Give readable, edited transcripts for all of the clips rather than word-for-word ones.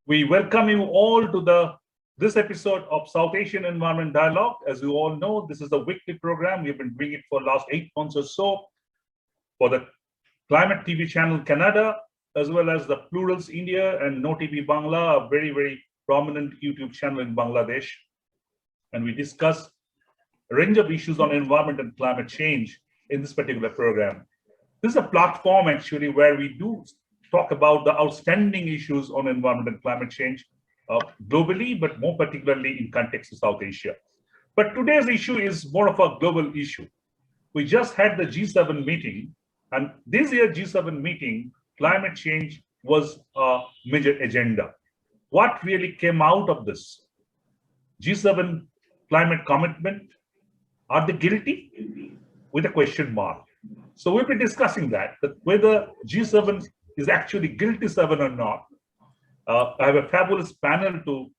We welcome you all to this episode of South Asian Environment Dialogue. As you all know, this is a weekly program. We've been doing it for the last 8 months or so for the Climate TV channel Canada, as well as the Plurals India and No TV Bangla, a very, very prominent YouTube channel in Bangladesh. And we discuss a range of issues on environment and climate change in this particular program. This is a platform actually where we do talk about the outstanding issues on environment and climate change globally, but more particularly in context of South Asia. But today's issue is more of a global issue. We just had the G7 meeting, and this year G7 meeting, climate change was a major agenda. What really came out of this? G7 climate commitment, are they guilty? With a question mark. So we'll be discussing that whether G7 is actually guilty 7 or not. I have a fabulous panel to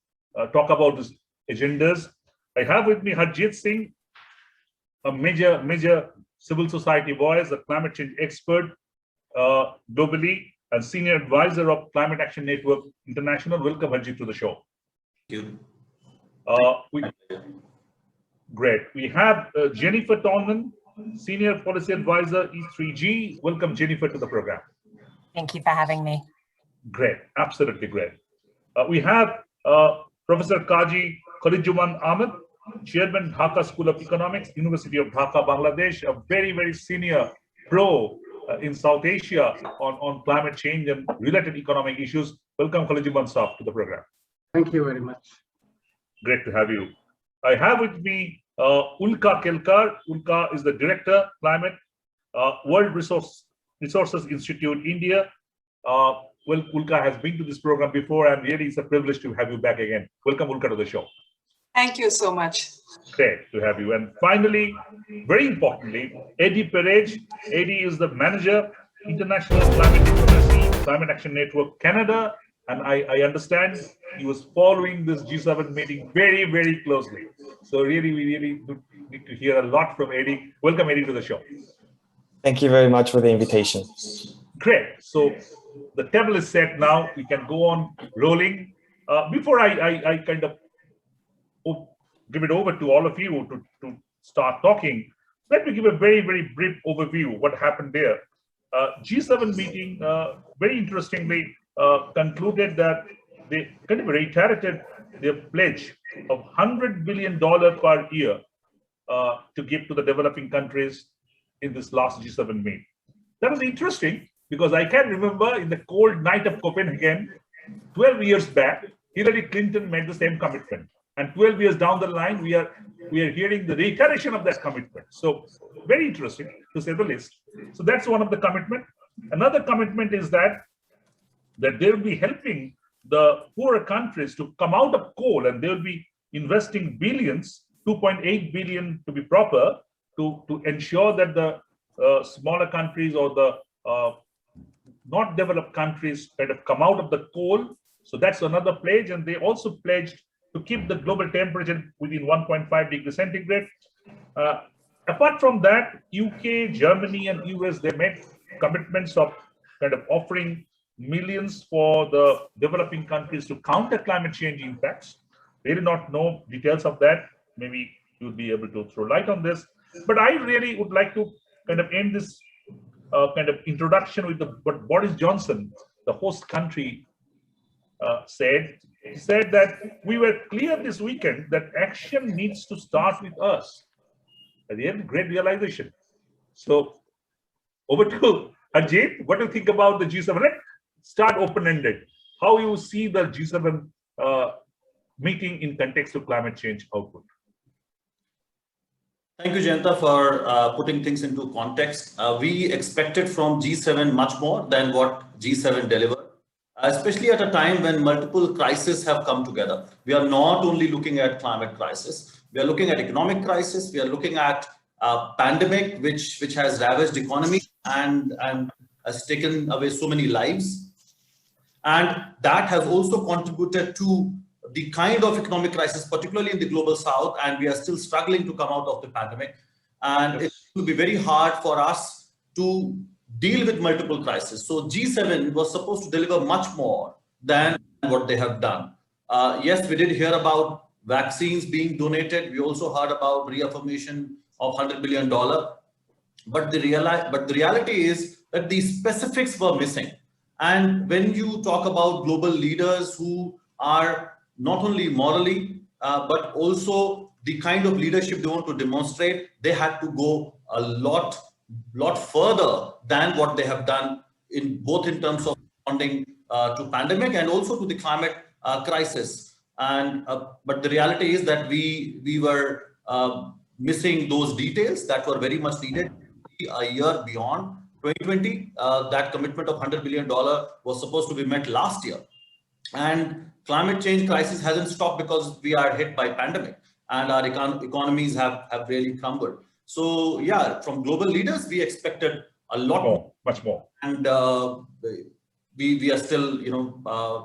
talk about these agendas. I have with me Harjeet Singh, a major civil society voice, a climate change expert globally, and senior advisor of Climate Action Network International. Welcome, Harjeet, to the show. Thank you. Great. We have Jennifer Tillman, senior policy advisor, E3G. Welcome, Jennifer, to the program. Thank you for having me. Great, absolutely great. We have Prof.Qazi Kholiquzzaman Ahmed, Chairman, Dhaka School of Economics, University of Dhaka, Bangladesh, a very, very senior pro in South Asia on climate change and related economic issues. Welcome, Kholiquzzaman Sahab, to the program. Thank you very much. Great to have you. I have with me Ulka Kelkar. Ulka is the Director, Climate, World Resources Institute, India. Well, Ulka has been to this program before, and really it's a privilege to have you back again. Welcome, Ulka, to the show. Thank you so much. Great to have you. And finally, very importantly, Eddy Perez. Eddy is the manager, International Climate Diplomacy, Climate Action Network, Canada. And I understand he was following this G7 meeting very, very closely. So really, we really need to hear a lot from Eddy. Welcome, Eddy, to the show. Thank you very much for the invitation. Great. So the table is set now. We can go on rolling. Before I kind of give it over to all of you to start talking, let me give a very, very brief overview of what happened there. G7 meeting, very interestingly, concluded that they kind of reiterated their pledge of $100 billion per year to give to the developing countries in this last G7 meeting. That was interesting because I can remember in the cold night of Copenhagen, 12 years back, Hillary Clinton made the same commitment. And 12 years down the line, we are hearing the reiteration of that commitment. So very interesting, to say the least. So that's one of the commitment. Another commitment is that they will be helping the poorer countries to come out of coal, and they will be investing billions, 2.8 billion to be proper, to ensure that the smaller countries or the not developed countries kind of come out of the coal. So that's another pledge. And they also pledged to keep the global temperature within 1.5 degrees centigrade. Apart from that, UK, Germany, and US, they made commitments of kind of offering millions for the developing countries to counter climate change impacts. They did not know details of that. Maybe you'll be able to throw light on this. But I really would like to kind of end this kind of introduction with what Boris Johnson, the host country, said. He said that we were clear this weekend that action needs to start with us. At the end, great realization. So over to Harjeet. What do you think about the G7? Let's start open-ended. How you see the G7 meeting in context of climate change output? Thank you, Jayanta, for putting things into context. We expected from G7 much more than what G7 delivered, especially at a time when multiple crises have come together. We are not only looking at climate crisis, we are looking at economic crisis, we are looking at a pandemic which has ravaged economy and has taken away so many lives. And that has also contributed to the kind of economic crisis, particularly in the global south, and we are still struggling to come out of the pandemic. And it will be very hard for us to deal with multiple crises. So G7 was supposed to deliver much more than what they have done. Yes, we did hear about vaccines being donated. We also heard about reaffirmation of $100 billion. But the reality is that the specifics were missing. And when you talk about global leaders who are not only morally, but also the kind of leadership they want to demonstrate, they had to go a lot further than what they have done in both in terms of responding to pandemic and also to the climate crisis. And but the reality is that we were missing those details that were very much needed. A year beyond 2020, that commitment of $100 billion was supposed to be met last year. And climate change crisis hasn't stopped because we are hit by pandemic and our economies have really crumbled. So yeah, from global leaders, we expected a lot more, much more. And we are still,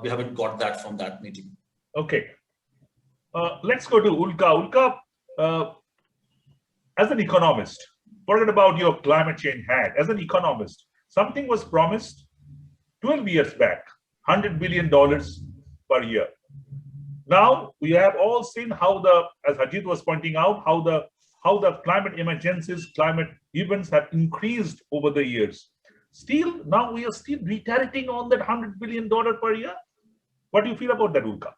we haven't got that from that meeting. Okay. Let's go to Ulka. Ulka, as an economist, forget about your climate change hat. As an economist, something was promised 12 years back, $100 billion per year. Now we have all seen how as Harjeet was pointing out, how the climate emergencies, climate events have increased over the years. Still, now we are still reiterating on that $100 billion per year. What do you feel about that, Ulka?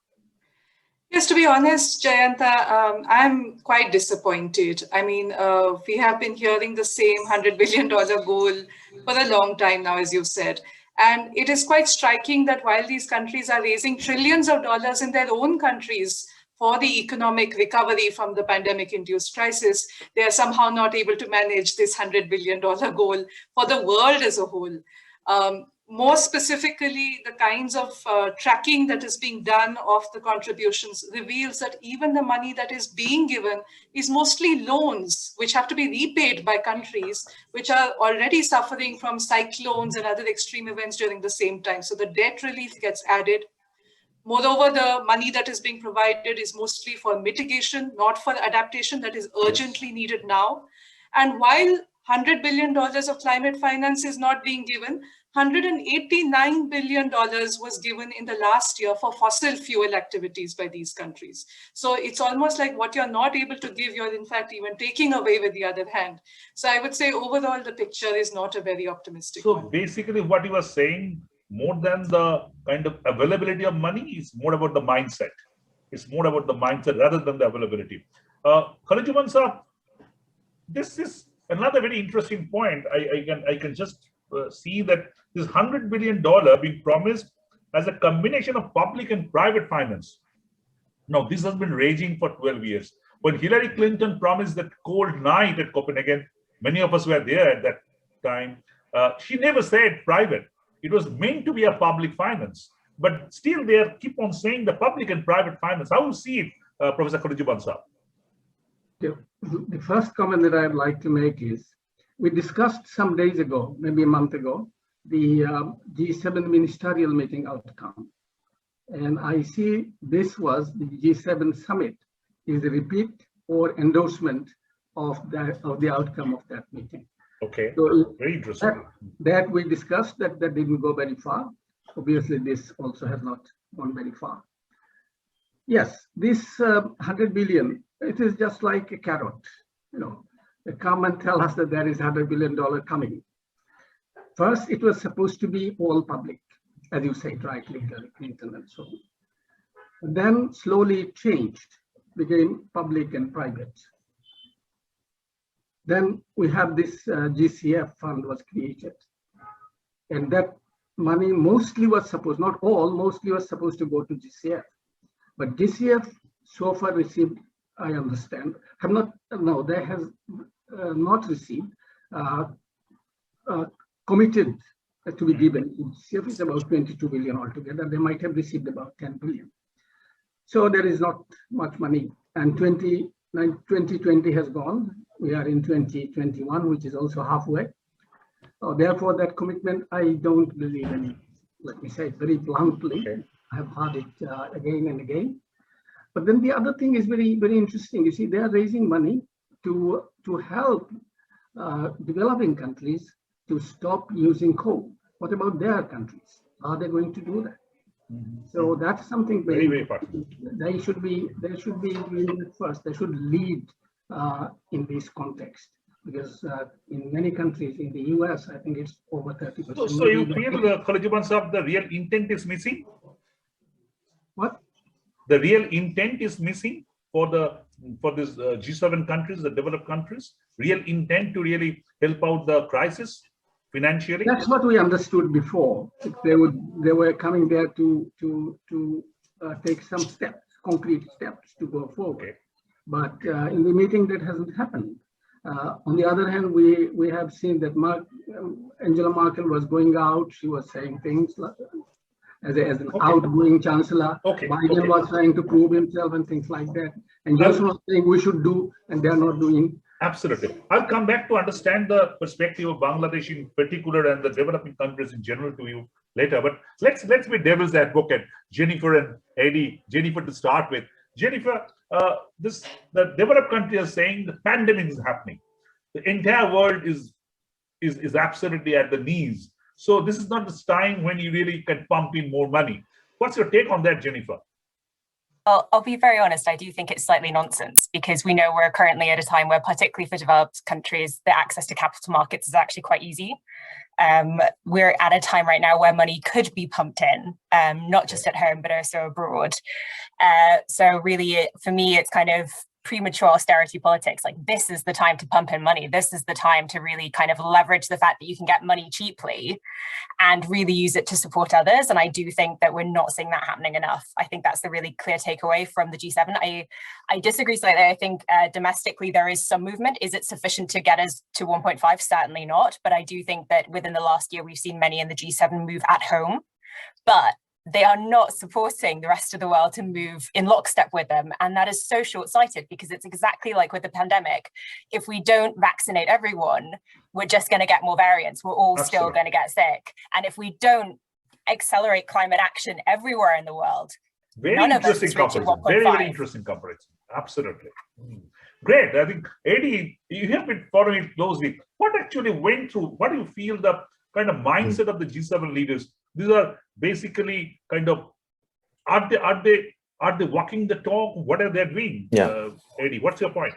Yes, to be honest, Jayanta, I'm quite disappointed. I mean, we have been hearing the same $100 billion goal for a long time now, as you said. And it is quite striking that while these countries are raising trillions of dollars in their own countries for the economic recovery from the pandemic-induced crisis, they are somehow not able to manage this $100 billion goal for the world as a whole. More specifically, the kinds of tracking that is being done of the contributions reveals that even the money that is being given is mostly loans, which have to be repaid by countries which are already suffering from cyclones and other extreme events during the same time. So the debt relief gets added. Moreover, the money that is being provided is mostly for mitigation, not for adaptation that is urgently needed now. And while $100 billion of climate finance is not being given, $189 billion was given in the last year for fossil fuel activities by these countries. So it's almost like what you're not able to give, you're in fact even taking away with the other hand. So I would say overall, the picture is not a very optimistic one. So basically what you were saying, more than the kind of availability of money, is more about the mindset. It's more about the mindset rather than the availability. Kholiquzzaman sir, this is another very interesting point. I can just see that this $100 billion being promised as a combination of public and private finance. Now, this has been raging for 12 years. When Hillary Clinton promised that cold night at Copenhagen, many of us were there at that time. She never said private. It was meant to be a public finance. But still, they keep on saying the public and private finance. How do you see it, Professor Kholiquzzaman sir? The first comment that I'd like to make is, we discussed some days ago, maybe a month ago, the G7 ministerial meeting outcome. And I see this was the G7 summit is a repeat or endorsement of the outcome of that meeting. Okay, so very interesting. That we discussed that didn't go very far. Obviously, this also has not gone very far. Yes, this 100 billion, it is just like a carrot. They come and tell us that there is $100 billion coming. First, it was supposed to be all public, as you said rightly, Clinton and so on. And then slowly it changed, became public and private. Then we have this GCF fund was created. And that money mostly was supposed, not all, mostly was supposed to go to GCF. But GCF so far received, I understand, have not, no, they have not received, committed to be given. GCF is about 22 billion altogether. They might have received about 10 billion. So there is not much money. And 2020 has gone. We are in 2021, which is also halfway. Therefore, that commitment, I don't believe in it. Let me say it very bluntly. Okay. I have heard it again and again. But then the other thing is very, very interesting. You see, they are raising money to help developing countries to stop using coal. What about their countries? Are they going to do that? So that's something Very, very important. they should be doing it first. They should lead in this context, because in many countries, in the US, I think it's over 30%. So you feel, Kholiquzzaman Sahab, the real intent is missing? What? The real intent is missing for this G7 countries, the developed countries. Real intent to really help out the crisis financially. That's what we understood before. They were coming there to take some steps, concrete steps to go forward. Okay. But in the meeting, that hasn't happened. On the other hand, we have seen that Angela Merkel was going out. She was saying things as an outgoing chancellor. Biden was trying to prove himself and things like that. And Johnson was saying we should do, and they're not doing. Absolutely. I'll come back to understand the perspective of Bangladesh in particular and the developing countries in general to you later. But let's be devil's advocate, Jennifer and Eddy. Jennifer to start with. Jennifer, the developed countries are saying the pandemic is happening. The entire world is absolutely at the knees. So this is not the time when you really can pump in more money. What's your take on that, Jennifer? I'll be very honest, I do think it's slightly nonsense, because we know we're currently at a time where, particularly for developed countries, the access to capital markets is actually quite easy. We're at a time right now where money could be pumped in, not just at home, but also abroad. So really, for me, it's kind of premature austerity politics. Like, this is the time to pump in money. This is the time to really kind of leverage the fact that you can get money cheaply and really use it to support others. And I do think that we're not seeing that happening enough. I think that's the really clear takeaway from the G7. I disagree slightly. I think domestically there is some movement. Is it sufficient to get us to 1.5? Certainly not. But I do think that within the last year, we've seen many in the G7 move at home. But they are not supporting the rest of the world to move in lockstep with them. And that is so short-sighted, because it's exactly like with the pandemic. If we don't vaccinate everyone, we're just going to get more variants. We're all still going to get sick. And if we don't accelerate climate action everywhere in the world, none of us is reaching 1.5. Very, very interesting comparison. Absolutely. Great. I think, Eddy, you have been following it closely. What actually went through? What do you feel the kind of mindset of the G7 leaders? These are basically kind of, are they walking the talk? What are they doing? Yeah. Eddy, what's your point?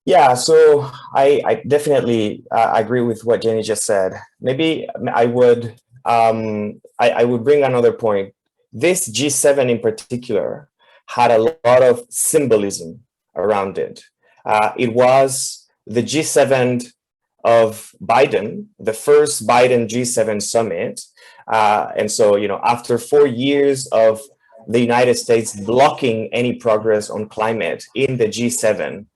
Yeah, so I definitely agree with what Jenny just said. Maybe I would bring another point. This G7 in particular had a lot of symbolism around it. It was the G7 of Biden, the first Biden G7 summit. And so, after 4 years of the United States blocking any progress on climate in the G7,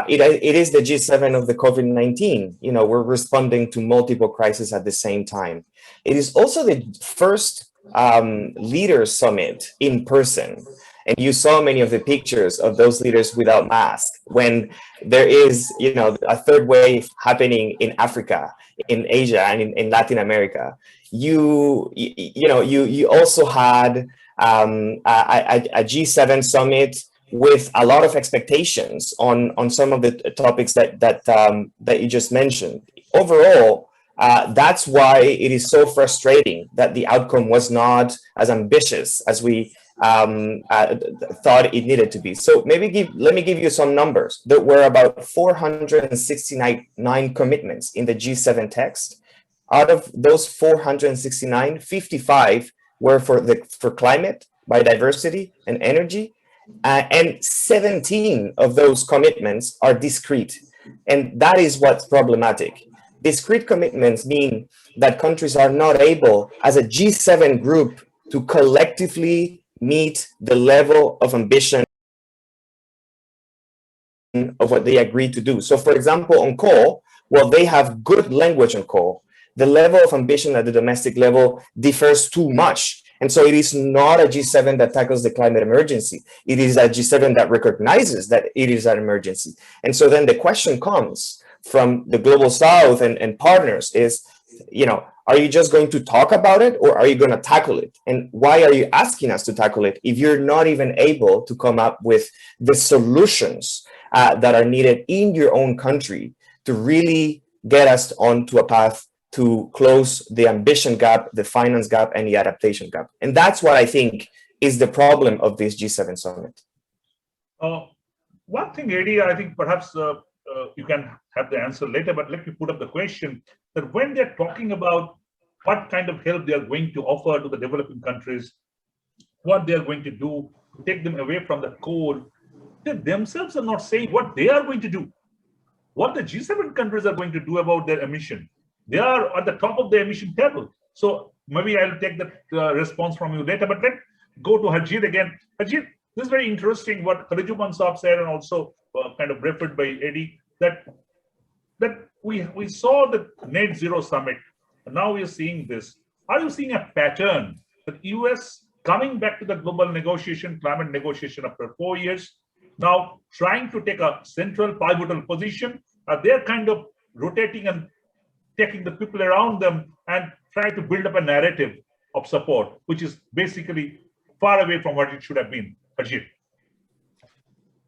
it is the G7 of the COVID-19. We're responding to multiple crises at the same time. It is also the first leaders summit in person. And you saw many of the pictures of those leaders without masks, when there is, a third wave happening in Africa, in Asia, and in Latin America. You also had a G7 summit with a lot of expectations on some of the topics that you just mentioned. Overall, that's why it is so frustrating that the outcome was not as ambitious as we thought it needed to be. So let me give you some numbers. There were about 469 commitments in the G7 text. Out of those 469, 55 were for climate, biodiversity, and energy, and 17 of those commitments are discrete, and that is what's problematic. Discrete commitments mean that countries are not able, as a G7 group, to collectively meet the level of ambition of what they agreed to do. So, for example, on coal, well, they have good language on coal. The level of ambition at the domestic level differs too much. And so it is not a G7 that tackles the climate emergency. It is a G7 that recognizes that it is an emergency. And so then the question comes from the global south and partners is, are you just going to talk about it, or are you going to tackle it? And why are you asking us to tackle it if you're not even able to come up with the solutions that are needed in your own country to really get us onto a path to close the ambition gap, the finance gap, and the adaptation gap. And that's what I think is the problem of this G7 summit. One thing, Eddy, I think perhaps you can have the answer later, but let me put up the question that when they're talking about what kind of help they are going to offer to the developing countries, what they are going to do to take them away from the coal, they themselves are not saying what they are going to do, what the G7 countries are going to do about their emission. They are at the top of the emission table. So maybe I'll take that response from you later, but let's go to Harjeet again. Harjeet, this is very interesting what Kholiquzzaman said, and also kind of referred by Eddy, that we saw the net zero summit, and now we are seeing this. Are you seeing a pattern that US coming back to the global negotiation, climate negotiation after 4 years, now trying to take a central pivotal position? They're kind of rotating and taking the people around them and trying to build up a narrative of support, which is basically far away from what it should have been. Harjeet.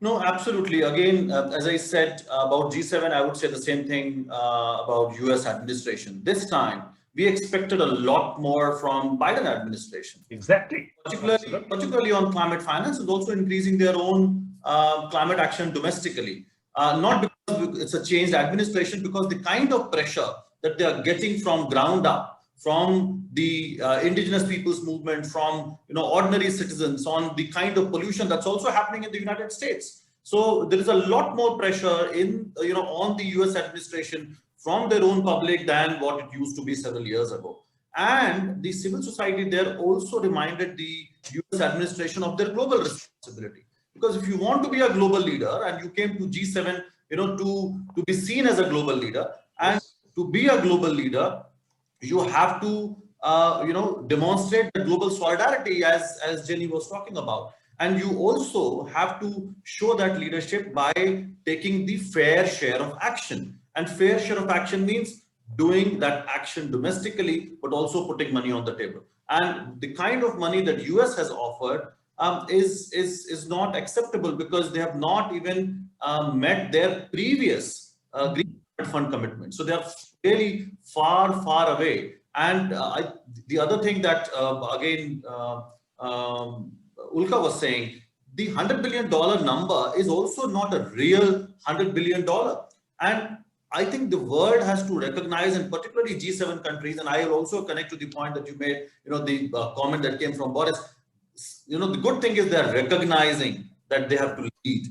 No, absolutely. Again, as I said about G7, I would say the same thing about US administration. This time, we expected a lot more from Biden administration. Exactly. Particularly on climate finance, and also increasing their own climate action domestically. Not because it's a changed administration, because the kind of pressure that they are getting from ground up, from the indigenous people's movement, from ordinary citizens, on the kind of pollution that's also happening in the United States. So there is a lot more pressure in on the US administration from their own public than what it used to be several years ago. And the civil society there also reminded the US administration of their global responsibility. Because if you want to be a global leader and you came to G7, to be seen as a global leader, and to be a global leader, you have to, demonstrate the global solidarity as Jenny was talking about. And you also have to show that leadership by taking the fair share of action. And fair share of action means doing that action domestically, but also putting money on the table. And the kind of money that US has offered is not acceptable, because they have not even met their previous Green Fund commitment. So they are really far, far away. And the other thing that, again, Ulka was saying, the $100 billion number is also not a real $100 billion. And I think the world has to recognize, and particularly G7 countries, and I will also connect to the point that you made, the comment that came from Boris. The good thing is they're recognizing that they have to lead.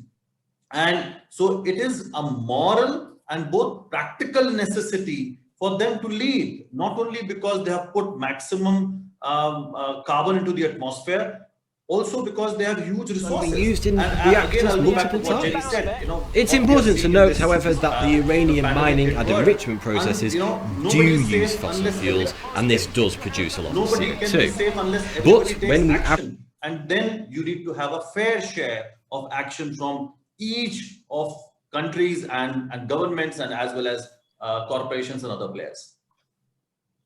And so it is a moral and both practical necessity for them to lead, not only because they have put maximum carbon into the atmosphere, also because they have huge resources. Being used in reactors multiple times. It's important to note, however, that the uranium mining and enrichment processes do use fossil fuels, and this does produce a lot of CO2. But when we and then you need to have a fair share of action from each of countries and governments, and as well as corporations and other players.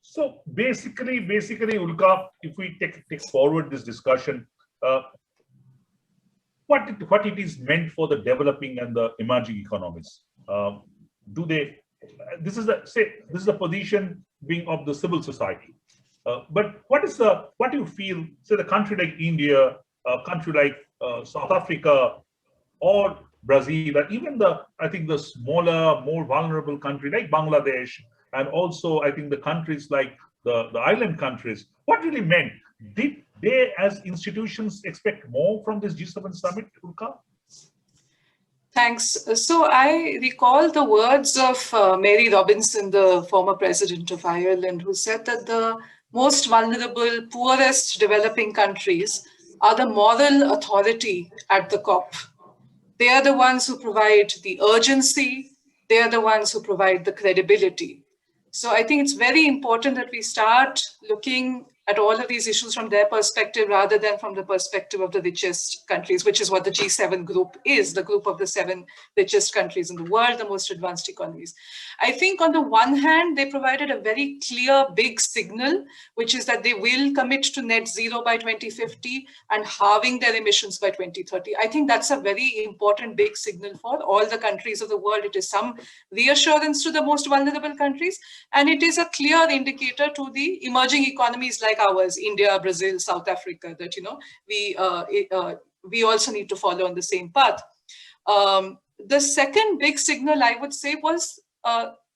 So basically, Ulka, if we take forward this discussion, what it is meant for the developing and the emerging economies. This is the position being of the civil society. But what do you feel, say the country like India, a country like South Africa, or Brazil, and even I think the smaller, more vulnerable country like Bangladesh, and also I think the countries like the island countries, what really meant? Did they as institutions expect more from this G7 summit, Ulka? Thanks. So I recall the words of Mary Robinson, the former president of Ireland, who said that the most vulnerable, poorest developing countries are the moral authority at the COP. They are the ones who provide the urgency. They are the ones who provide the credibility. So I think it's very important that we start looking at all of these issues from their perspective rather than from the perspective of the richest countries, which is what the G7 group is, the group of the 7 richest countries in the world, the most advanced economies. I think on the one hand, they provided a very clear, big signal, which is that they will commit to net zero by 2050 and halving their emissions by 2030. I think that's a very important, big signal for all the countries of the world. It is some reassurance to the most vulnerable countries, and it is a clear indicator to the emerging economies like ours, India, Brazil, South Africa, that we also need to follow on the same path. The second big signal, I would say, was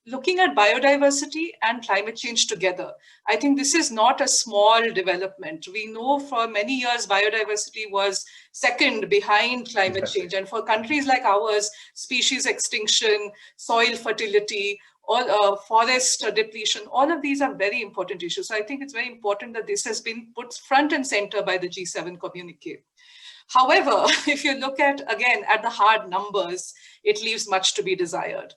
looking at biodiversity and climate change together. I think this is not a small development. We know for many years biodiversity was second behind climate change, and for countries like ours, species extinction, soil fertility, all forest depletion, all of these are very important issues. So I think it's very important that this has been put front and center by the G7 communique. However, if you look at, again, at the hard numbers, it leaves much to be desired.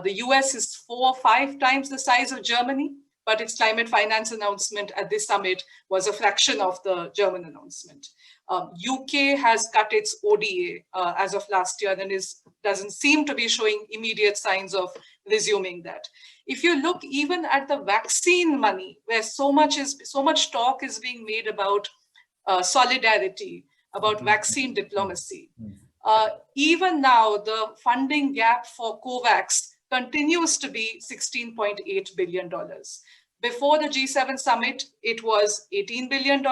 The US is 4 or 5 times the size of Germany, but its climate finance announcement at this summit was a fraction of the German announcement. UK has cut its ODA as of last year and doesn't seem to be showing immediate signs of resuming that. If you look even at the vaccine money, where so much talk is being made about solidarity, about vaccine diplomacy, even now the funding gap for COVAX continues to be $16.8 billion. Before the G7 summit, it was $18 billion.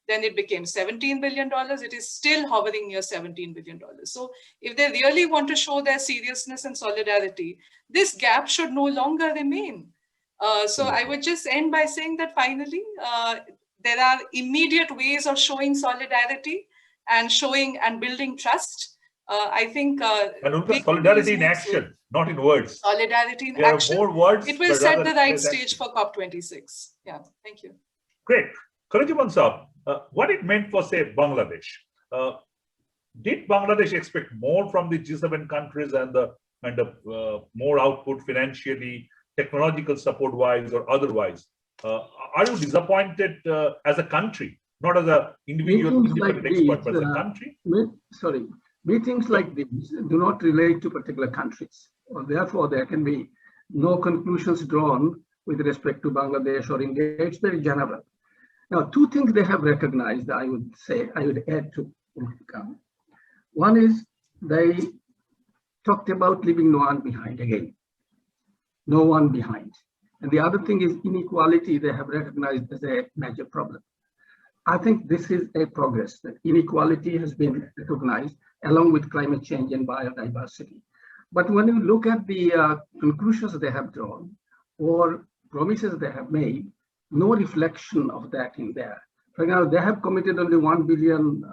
Then it became $17 billion. It is still hovering near $17 billion. So if they really want to show their seriousness and solidarity, this gap should no longer remain. So I would just end by saying that finally, there are immediate ways of showing solidarity and showing and building trust. I think and Ulka, solidarity in action, not in words. Solidarity in there action. Are more words, it will set the right stage for COP26. Yeah, thank you. Great. Kholiquzzaman Saab, what it meant for, say, Bangladesh. Did Bangladesh expect more from the G7 countries and the kind of more output financially, technological support-wise or otherwise? Are you disappointed as a country, not as an individual independent expert, but as a country? Meetings like these do not relate to particular countries. Therefore, there can be no conclusions drawn with respect to Bangladesh or India. It's very general. Now, 2 things they have recognized, I would add to Ulka. One is they talked about leaving no one behind again. No one behind. And the other thing is inequality they have recognized as a major problem. I think this is a progress, that inequality has been recognized along with climate change and biodiversity. But when you look at the conclusions they have drawn or promises they have made, no reflection of that in there. For example, they have committed only 1 billion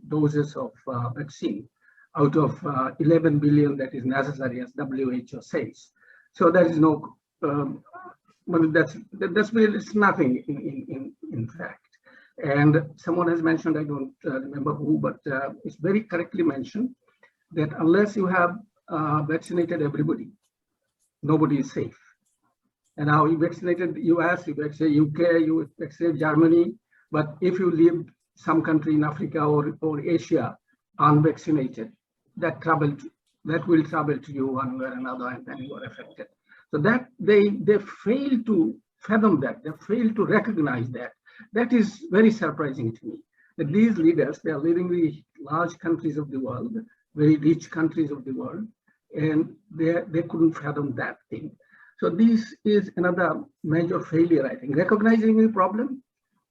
doses of vaccine out of 11 billion that is necessary, as WHO says. So there is no, it's nothing in fact. And someone has mentioned, I don't remember who, but it's very correctly mentioned that unless you have vaccinated everybody, nobody is safe. And now you vaccinated the US, you vaccinated UK, you vaccinated Germany, but if you leave some country in Africa or Asia unvaccinated, that will travel to you one way or another, and then you are affected. So that they fail to fathom that, they fail to recognize that. That is very surprising to me, that these leaders, they are leading the large countries of the world, very rich countries of the world, and they couldn't fathom that thing. So this is another major failure, I think, recognizing the problem,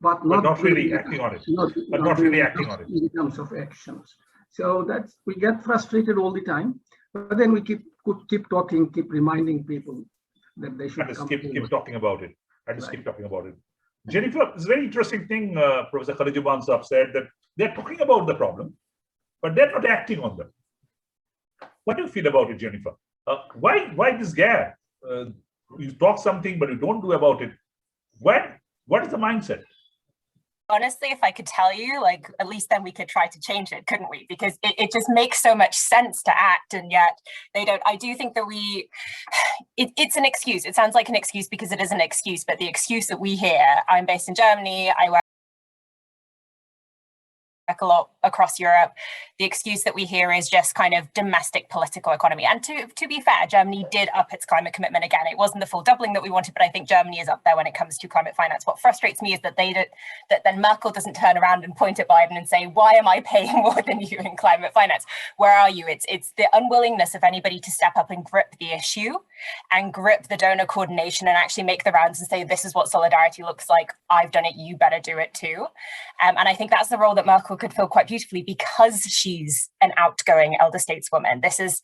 but not really acting on it. Not really acting on it in terms of actions. So that's, we get frustrated all the time, but then we keep talking, keep reminding people that they should keep talking about it. Keep talking about it. Jennifer, it's a very interesting thing Professor Kholiquzzaman Saab said, that they're talking about the problem, but they're not acting on them. What do you feel about it, Jennifer? Why this gap? You talk something, but you don't do about it. What is the mindset? honestly, if I could tell you, like, at least then we could try to change it, couldn't we? Because it just makes so much sense to act, and yet they don't. I do think that it's an excuse. It sounds like an excuse because it is an excuse, but the excuse that we hear, I'm based in Germany, I work a lot across Europe. The excuse that we hear is just kind of domestic political economy. And to be fair, Germany did up its climate commitment again. It wasn't the full doubling that we wanted, but I think Germany is up there when it comes to climate finance. What frustrates me is that that then Merkel doesn't turn around and point at Biden and say, why am I paying more than you in climate finance? Where are you? It's the unwillingness of anybody to step up and grip the issue and grip the donor coordination and actually make the rounds and say, this is what solidarity looks like. I've done it, you better do it too. And I think that's the role that Merkel could fill quite beautifully because she's an outgoing elder stateswoman. This is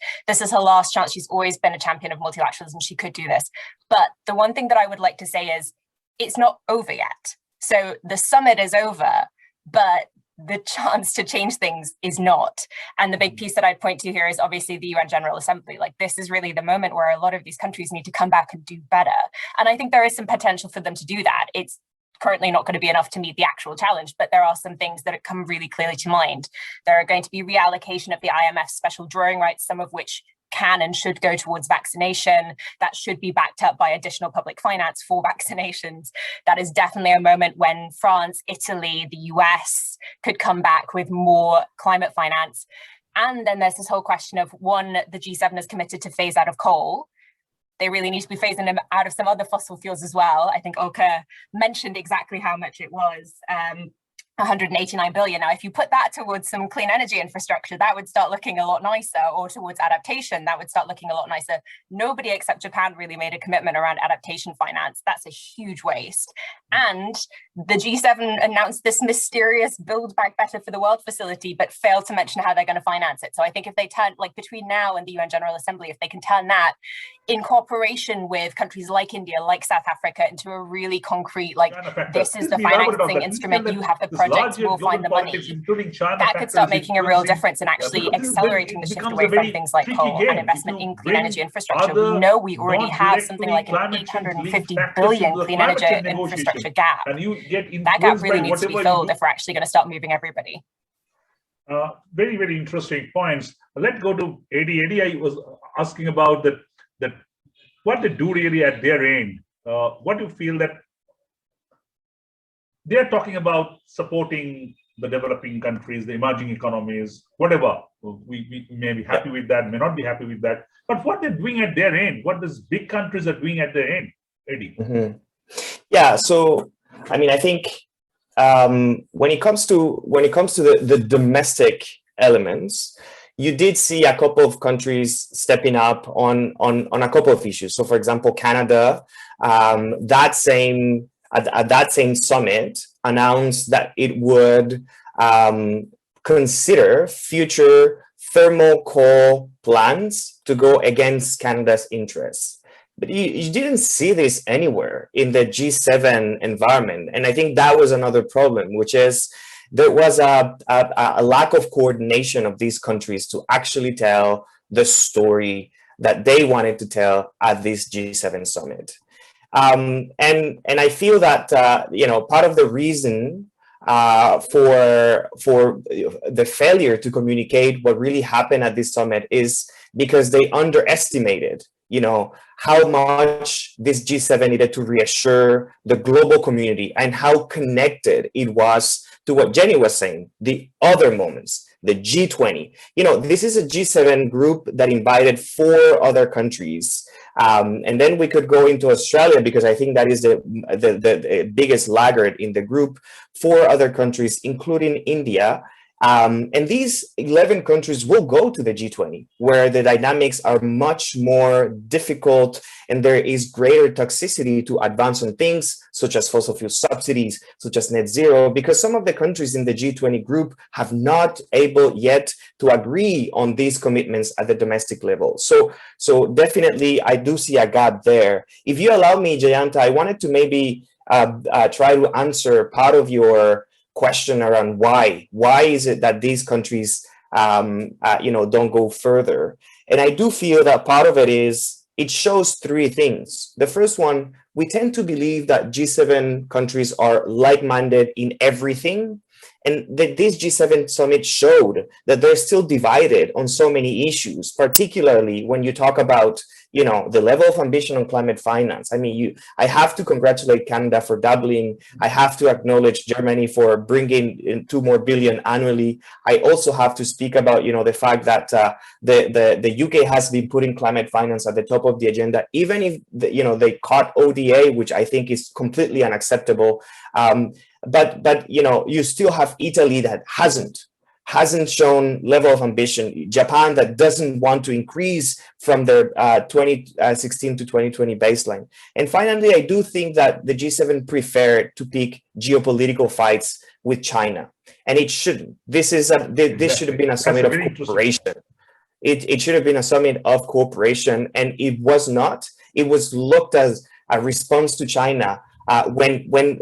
her last chance. She's always been a champion of multilateralism. She could do this. But the one thing that I would like to say is it's not over yet. So the summit is over, but the chance to change things is not. And the big piece that I'd point to here is obviously the UN General Assembly. Like, this is really the moment where a lot of these countries need to come back and do better. And I think there is some potential for them to do that. It's currently not going to be enough to meet the actual challenge, but there are some things that come really clearly to mind. There are going to be reallocation of the IMF special drawing rights, some of which can and should go towards vaccination. That should be backed up by additional public finance for vaccinations. That is definitely a moment when France, Italy, the US could come back with more climate finance. And then there's this whole question of, one, the G7 is committed to phase out of coal. They really need to be phasing them out of some other fossil fuels as well. I think Ulka mentioned exactly how much it was. 189 billion. Now, if you put that towards some clean energy infrastructure, that would start looking a lot nicer, or towards adaptation, that would start looking a lot nicer. Nobody except Japan really made a commitment around adaptation finance. That's a huge waste. And the G7 announced this mysterious Build Back Better for the World facility, but failed to mention how they're going to finance it. So I think if they turn, like, between now and the UN General Assembly, if they can turn that in cooperation with countries like India, like South Africa, into a really concrete, like, this is the financing instrument, you have the projects, we'll find the money. That could start making a real difference in actually accelerating the shift away from things like coal and investment in clean energy infrastructure. We know we already have something like an 850 billion clean energy infrastructure gap. That gap really needs to be filled if we're actually going to start moving everybody. Very, very interesting points. Let's go to Eddy. Eddy, I was asking about that what they do really at their end. What do you feel that they're talking about supporting the developing countries, the emerging economies, whatever. We may be happy with that, may not be happy with that. But what they're doing at their end, what these big countries are doing at their end, Eddy? Mm-hmm. Yeah, so I mean, I think when it comes to the domestic elements, you did see a couple of countries stepping up on a couple of issues. So, for example, Canada, at that same summit, announced that it would consider future thermal coal plants to go against Canada's interests. But you didn't see this anywhere in the G7 environment. And I think that was another problem, which is there was a lack of coordination of these countries to actually tell the story that they wanted to tell at this G7 summit. And I feel that, part of the reason for the failure to communicate what really happened at this summit is because they underestimated how much this G7 needed to reassure the global community and how connected it was to what Jenny was saying, the other moments, the G20. This is a G7 group that invited 4 other countries. And then we could go into Australia because I think that is the biggest laggard in the group, 4 other countries, including India. And these 11 countries will go to the G20, where the dynamics are much more difficult and there is greater toxicity to advance on things such as fossil fuel subsidies, such as net zero, because some of the countries in the G20 group have not able yet to agree on these commitments at the domestic level. So definitely, I do see a gap there. If you allow me, Jayanta, I wanted to maybe try to answer part of your question around why is it that these countries don't go further. And I do feel that part of it is it shows three things. The first one, we tend to believe that G7 countries are like-minded in everything, and that this G7 summit showed that they're still divided on so many issues, particularly when you talk about, you know, the level of ambition on climate finance. I mean, I have to congratulate Canada for doubling. I have to acknowledge Germany for bringing in $2 more billion annually. I also have to speak about, you know, the fact that the UK has been putting climate finance at the top of the agenda, even if, you know, they caught ODA, which I think is completely unacceptable. But you know, you still have Italy that hasn't shown level of ambition, Japan that doesn't want to increase from their 2016 to 2020 baseline. And finally, I do think that the G7 preferred to pick geopolitical fights with China, and it shouldn't. This should have been a summit of cooperation. It should have been a summit of cooperation, and it was not. It was looked as a response to China. When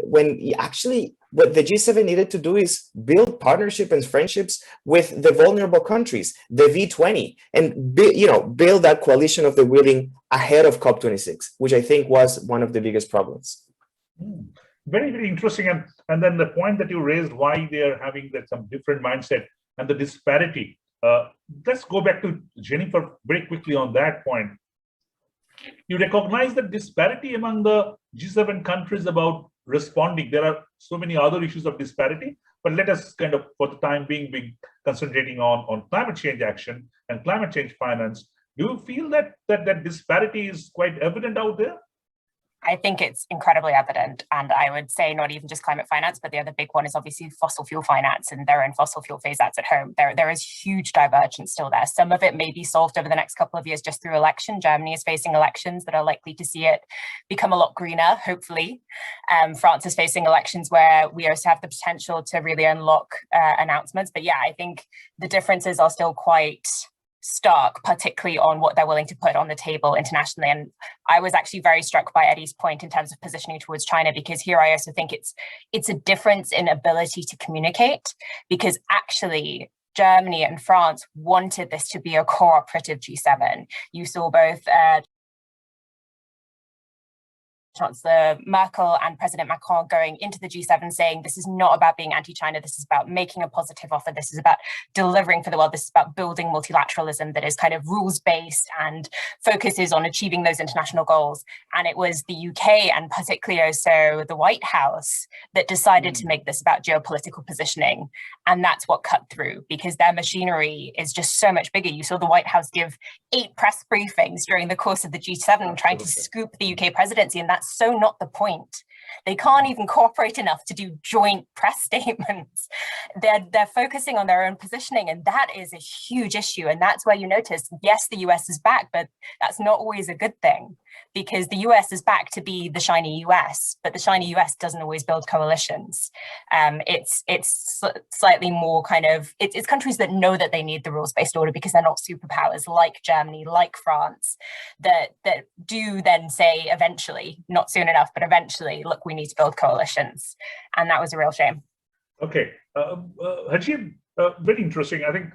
actually what the G7 needed to do is build partnership and friendships with the vulnerable countries, the V20, and build that coalition of the willing ahead of COP26, which I think was one of the biggest problems. Very, very interesting. And then the point that you raised, why they are having that some different mindset and the disparity. Let's go back to Jennifer very quickly on that point. You recognize the disparity among the G7 countries about responding. There are so many other issues of disparity, but let us kind of, for the time being, be concentrating on climate change action and climate change finance. Do you feel that that disparity is quite evident out there? I think it's incredibly evident. And I would say not even just climate finance, but the other big one is obviously fossil fuel finance and their own fossil fuel phase outs at home. There is huge divergence still there. Some of it may be solved over the next couple of years just through election. Germany is facing elections that are likely to see it become a lot greener, hopefully. France is facing elections where we also have the potential to really unlock announcements. But yeah, I think the differences are still quite stark, particularly on what they're willing to put on the table internationally. And I was actually very struck by Eddy's point in terms of positioning towards China, because here I also think it's a difference in ability to communicate, because actually Germany and France wanted this to be a cooperative G7. You saw both Chancellor Merkel and President Macron going into the G7 saying, this is not about being anti-China, this is about making a positive offer, this is about delivering for the world, this is about building multilateralism that is kind of rules-based and focuses on achieving those international goals. And it was the UK and particularly also the White House that decided to make this about geopolitical positioning. And that's what cut through, because their machinery is just so much bigger. You saw the White House give 8 press briefings during the course of the G7 trying to scoop the UK presidency, and that's so not the point. They can't even cooperate enough to do joint press statements. They're focusing on their own positioning, and that is a huge issue. And that's where you notice, yes, the US is back, but that's not always a good thing, because the US is back to be the shiny US, but the shiny US doesn't always build coalitions. It's slightly more kind of, it's countries that know that they need the rules-based order because they're not superpowers like Germany, like France, that do then say eventually, not soon enough, but eventually, look, we need to build coalitions. And that was a real shame. Okay. Harjeet, very interesting. I think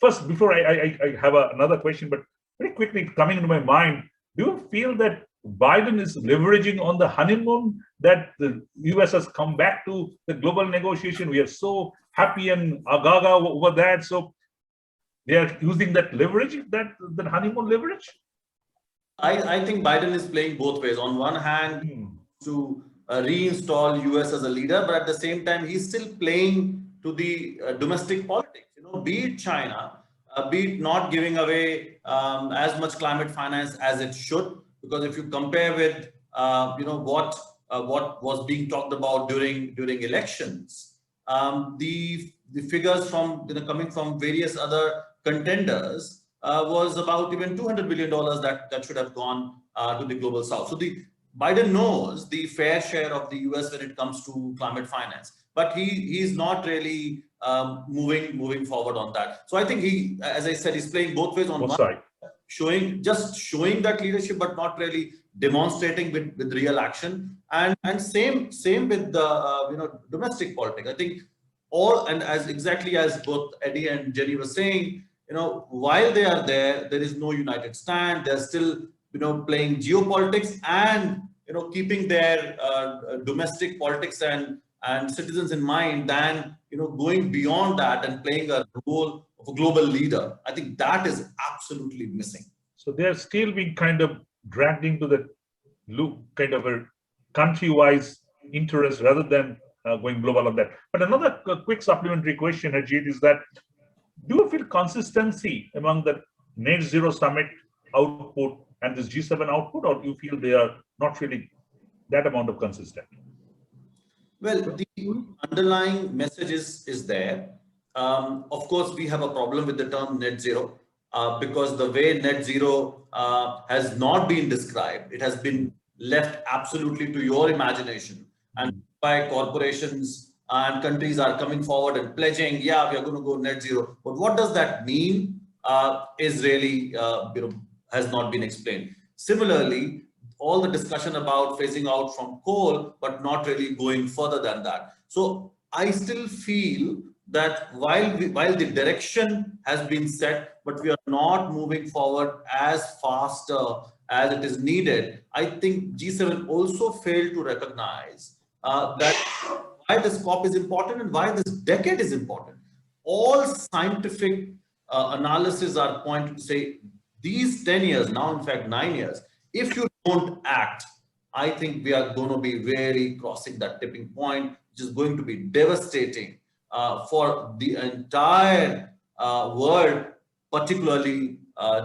first, before I have another question, but very quickly coming into my mind, do you feel that Biden is leveraging on the honeymoon that the US has come back to the global negotiation? We are so happy and agaga over that. So they are using that leverage, that honeymoon leverage? I think Biden is playing both ways. On one hand, to reinstall US as a leader, but at the same time, he's still playing to the domestic politics. Be it China, be it not giving away as much climate finance as it should, because if you compare with what was being talked about during elections, the figures from coming from various other contenders was about even $200 billion that should have gone to the global south. So Biden knows the fair share of the US when it comes to climate finance, but he's not really moving forward on that. So I think he, as I said, he's playing both ways. On one side, showing that leadership, but not really demonstrating with real action. And same with the domestic politics. I think exactly as both Eddy and Jenny were saying, while they are there is no united stand. There's still playing geopolitics and keeping their domestic politics and citizens in mind than going beyond that and playing a role of a global leader. I think that is absolutely missing. So they're still being kind of dragged into the loop, kind of a country-wise interest rather than going global on that. But another quick supplementary question, Harjeet, is that do you feel consistency among the Net Zero Summit output and this G7 output, or do you feel they are not really that amount of consistent? Well, the underlying message is there. Of course, we have a problem with the term net zero because the way net zero has not been described, it has been left absolutely to your imagination. And by corporations and countries are coming forward and pledging, yeah, we are going to go net zero. But what does that mean is really, has not been explained. Similarly, all the discussion about phasing out from coal, but not really going further than that. So I still feel that while the direction has been set, but we are not moving forward as fast as it is needed, I think G7 also failed to recognize that why this COP is important and why this decade is important. All scientific analysis are pointing to say these 10 years, now in fact 9 years, if you don't act, I think we are going to be really crossing that tipping point, which is going to be devastating for the entire world, particularly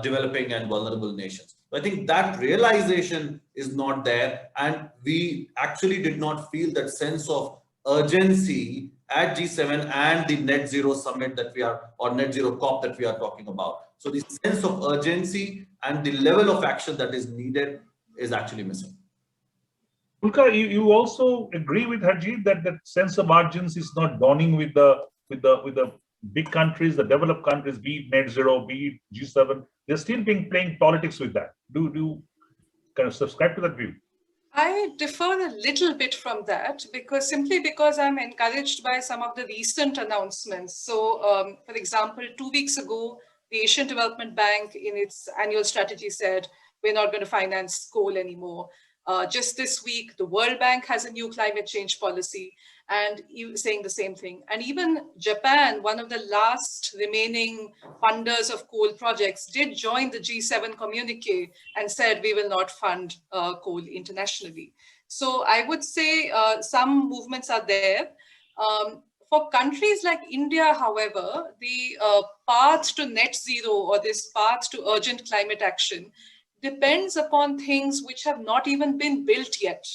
developing and vulnerable nations. So I think that realization is not there, and we actually did not feel that sense of urgency at G7 and the net zero summit that we are, or net zero COP that we are talking about. So the sense of urgency and the level of action that is needed is actually missing. Ulka, you also agree with Harjeet that that sense of urgency is not dawning with the big countries, the developed countries, be it net zero, be it G7. They're still playing politics with that. Do you kind of subscribe to that view? I differ a little bit from that simply because I'm encouraged by some of the recent announcements. So, for example, 2 weeks ago, the Asian Development Bank in its annual strategy said, we're not going to finance coal anymore. Just this week, the World Bank has a new climate change policy and saying the same thing. And even Japan, one of the last remaining funders of coal projects, did join the G7 communique and said we will not fund coal internationally. So I would say some movements are there. For countries like India, however, the path to net zero or this path to urgent climate action depends upon things which have not even been built yet,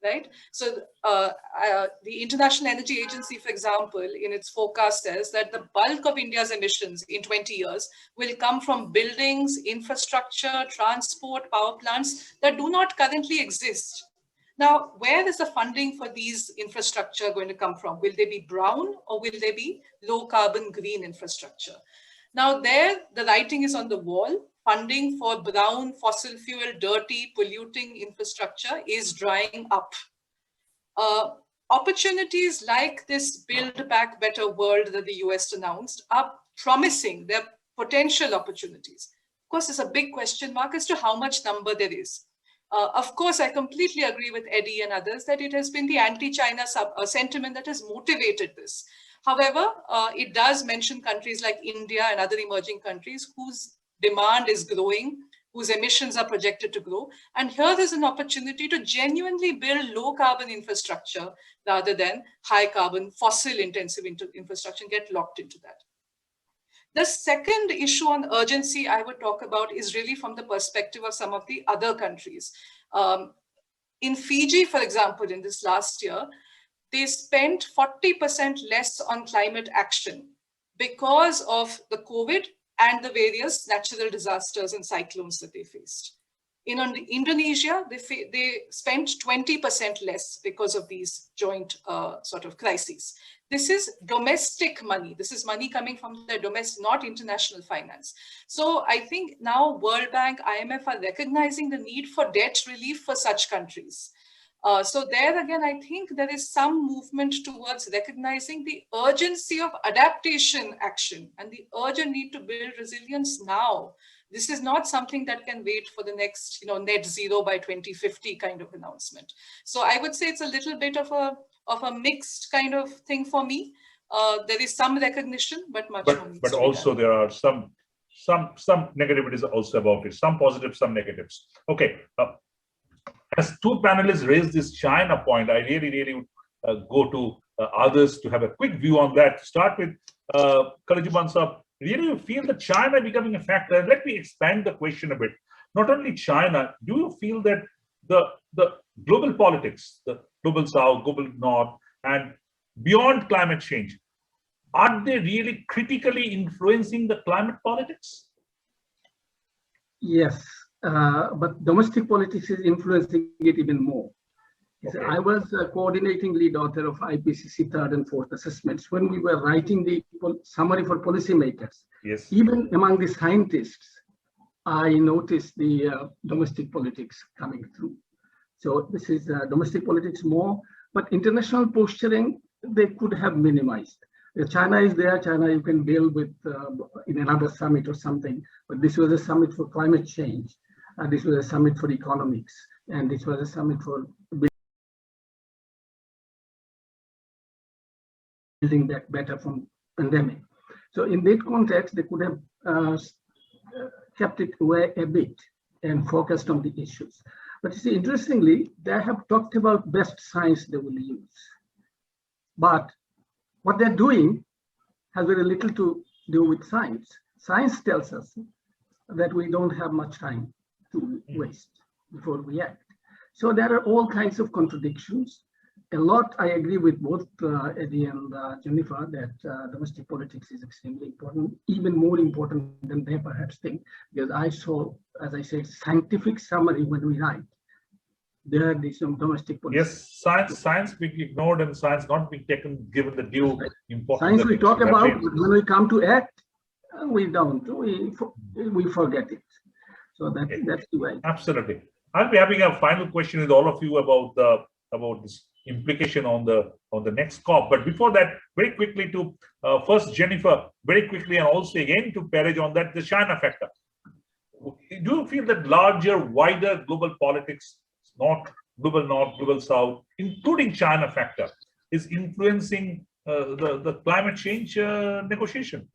right? So the International Energy Agency, for example, in its forecast says that the bulk of India's emissions in 20 years will come from buildings, infrastructure, transport, power plants that do not currently exist. Now, where is the funding for these infrastructure going to come from? Will they be brown or will they be low carbon green infrastructure? Now there, the writing is on the wall. Funding for brown, fossil fuel, dirty, polluting infrastructure is drying up. Opportunities like this Build Back Better world that the US announced are promising. They're potential opportunities. Of course, there's a big question mark as to how much number there is. Of course, I completely agree with Eddy and others that it has been the anti-China sentiment that has motivated this. However, it does mention countries like India and other emerging countries whose demand is growing, whose emissions are projected to grow. And here there's an opportunity to genuinely build low carbon infrastructure rather than high carbon fossil intensive infrastructure and get locked into that. The second issue on urgency I would talk about is really from the perspective of some of the other countries. In Fiji, for example, in this last year, they spent 40% less on climate action because of the COVID and the various natural disasters and cyclones that they faced. In Indonesia, they spent 20% less because of these joint sort of crises. This is domestic money. This is money coming from the domestic, not international finance. So I think now World Bank, IMF are recognizing the need for debt relief for such countries. So there again, I think there is some movement towards recognizing the urgency of adaptation action and the urgent need to build resilience now This is not something that can wait for the next, net zero by 2050 kind of announcement. So I would say it's a little bit of a mixed kind of thing for me. There is some recognition, but much more needs But to be also done. there are some negativities also about it. Some positives, some negatives. Okay. As two panelists raised this China point, I really would go to others to have a quick view on that. To start with Kholiquzzaman sir, really you feel that China becoming a factor? Let me expand the question a bit. Not only China, do you feel that the global politics, the global south, global north, and beyond climate change, are they really critically influencing the climate politics? Yes, but domestic politics is influencing it even more. Okay. I was coordinating lead author of IPCC third and fourth assessments when we were writing the summary for policymakers. Yes. Even among the scientists, I noticed the domestic politics coming through. So this is domestic politics more, but international posturing, they could have minimized. China is there, China you can deal with in another summit or something, but this was a summit for climate change. This was a summit for economics, and this was a summit for building back better from pandemic. So in that context, they could have kept it away a bit and focused on the issues. But you see, interestingly, they have talked about best science they will use. But what they're doing has very little to do with science. Science tells us that we don't have much time to waste before we act. So there are all kinds of contradictions. A lot, I agree with both Eddy and Jennifer that domestic politics is extremely important, even more important than they perhaps think, because I saw, as I said, scientific summary when we write. There is some domestic politics. Yes, science being ignored and science not being taken, given the due importance. Science we talk about, but when we come to act, we don't. We forget it. So that's the way. Absolutely. I'll be having a final question with all of you about this implication on the next COP. But before that, very quickly to first Jennifer, very quickly, and also again to Perez on that, the China factor. Do you feel that larger, wider global politics, global north, global south, including China factor, is influencing the climate change negotiation?